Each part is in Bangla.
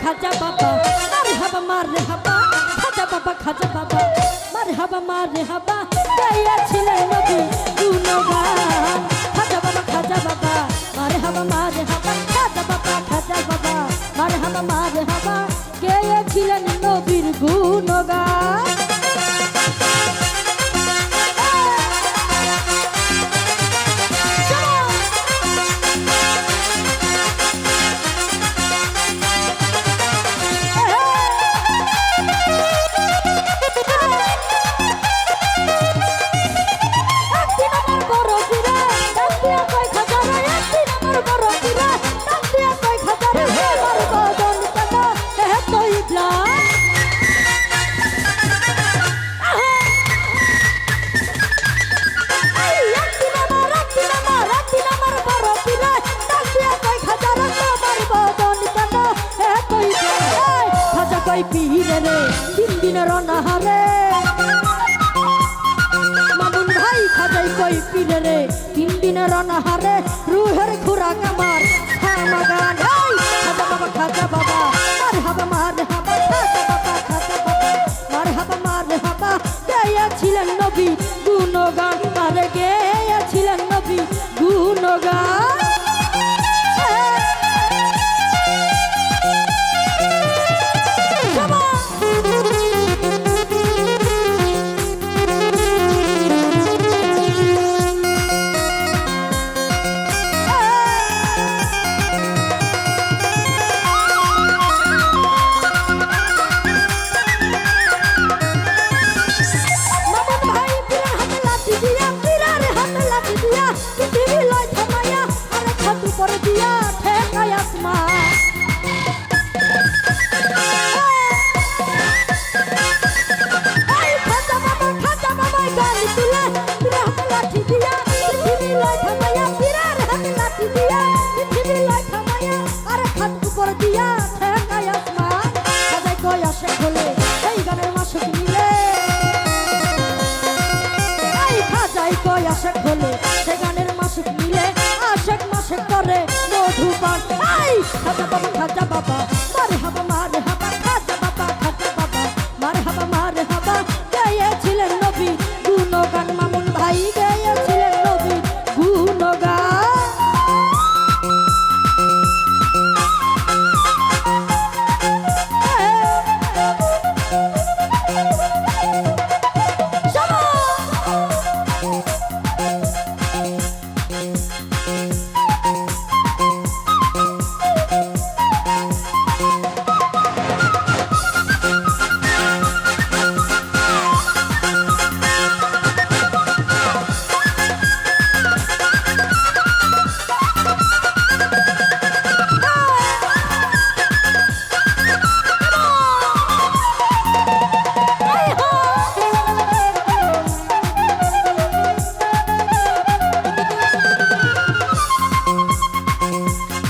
খাজা বাবা মারহাবা মারহাবা খাজা বাবা মারহাবা মারহাবা গাইয়াছিলেন নবী গুণগান খাজা বাবা মারহাবা মারহাবা খাজা বাবা মারহাবা মারহাবা গাইয়াছিলেন নবীর গুণগান পীরে রে তিন দিনের অনাহারে মামুন ভাই খাজাই কই পীরে রে তিন দিনের অনাহারে রুহের খুরাক আমার খামাগান খাজা বাবা মারহাবা মারহাবা খাজা বাবা মারহাবা মারহাবা গেয়েছিলেন নবী গুণগান মারে গেয়েছিলেন নবী গুণগান আশেক হলে সে গানের মাসুক মিলে আশেক মাসেক করে মধুপান খাজা বাবা মারহাবা মারহাবা খাজা বাবা মারহাবা মারহাবা গেয়েছিলেন নবী গুণগান মামুন ভাই গেয়েছিলেন নবী গুণগান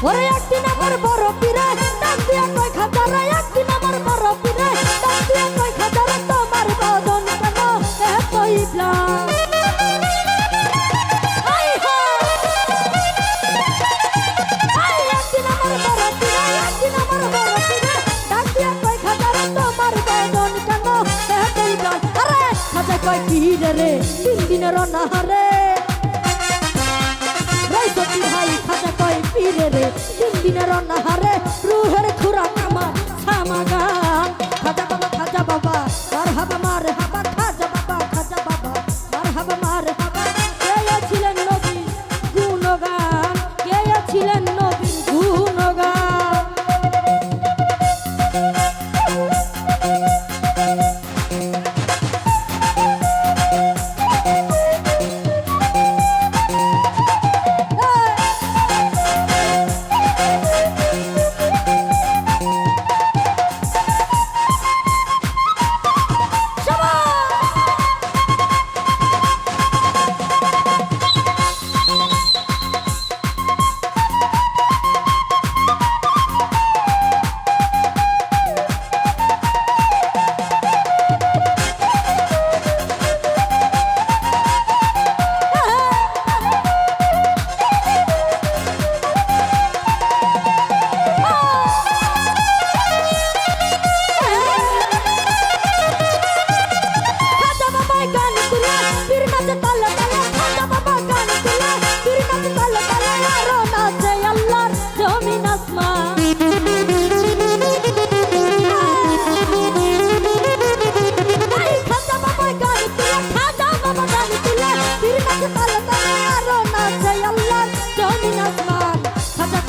ওরে একদিন আমার বড় পীরে ডাক দিয়া কই খাজারা একদিন আমার বড় পীরে ডাক দিয়া কই খাজারা তোমার বদন কেন এতই ব্লান একদিন আমার বড় পীরে ডাক দিয়া কই খাজারা তোমার বদন কেন এতই ব্লান আরে খাজা কই পীরে রে তিন দিনের অনাহারে ভাই খাজা কই পীরে রে তিন দিনের অনাহারে রুহের খুরাক আমার সামাগান খাজা বাবা মারহাবা মারহাবা খাজা বাবা মারহাবা মারহাবা গেয়েছিলেন নবী গুণগান গেয়েছিলেন নবী গুণগান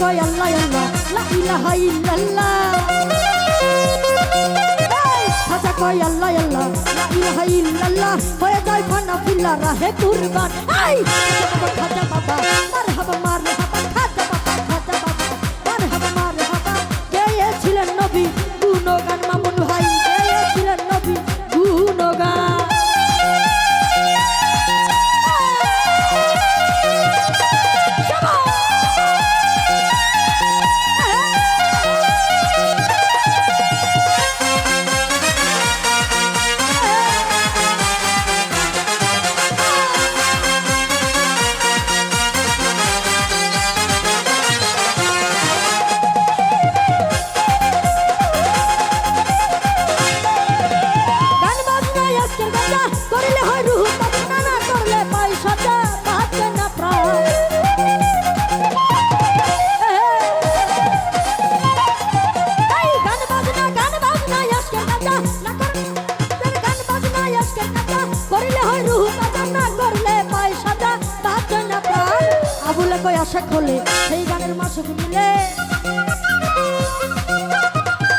কয় আল্লাহ আল্লাহ লা ইলাহা ইল্লাল্লাহ খাজা কয় আল্লাহ আল্লাহ লা ইলাহা ইল্লাল্লাহ হয়ে যায় ফানা ফিল্লা রাহে কুরবান আই খাজা বাবা মারহাবা মারহাবা খাজা বাবা মারহাবা মারহাবা গেয়েছিলেন নবী গুণগান মামুন ভাই গেয়েছিলেন নবী গুণগান আশা খোলে সেই গানের মাসুক মিলে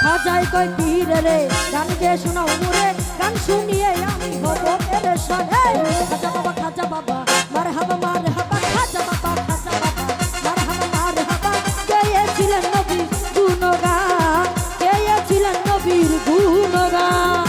খাজাই কয় পীরে রে গান গেয়ে শোনাও মোরে গান শুনিয়ে আমি হব পেরেশান খাজা বাবা মারহাবা মারহাবা খাজা বাবা মারহাবা মারহাবা গেয়েছিলেন নবীর গুণগান গেয়েছিলেন নবীর গুণগান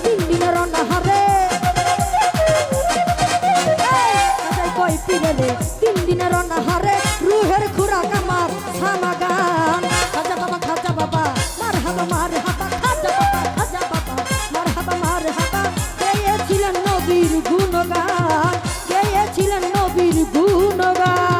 তিন দিনের অনাহারে তিন দিনের অনাহারে রুহের খুরাক আমার ছানা গান খাজা বাবা মারহাবা মারহাবা খাজা বাবা মারহাবা মারহাবা গেয়েছিলেন নবীর গুণগান গেয়েছিলেন নবীর গুণগান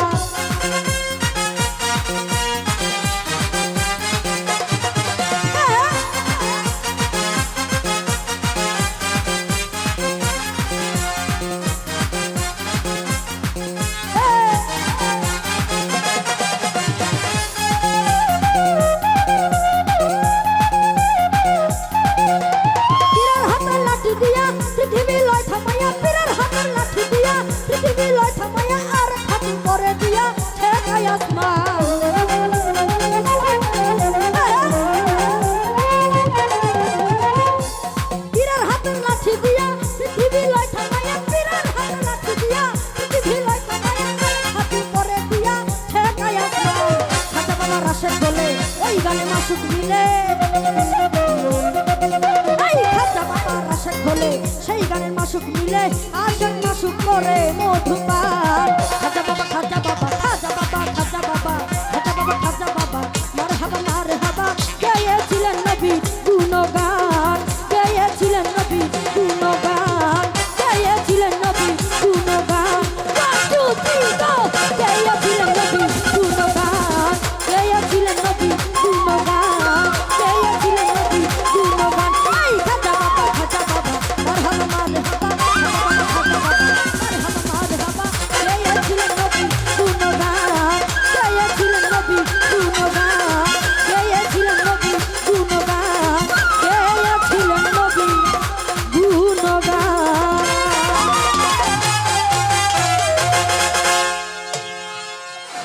ওই গানে মাসুক মিলে খাজা বাবার আশেক হলে সেই গানের মাসুক মিলে আশেক মাসুক করে মধুপান খাজা বাবা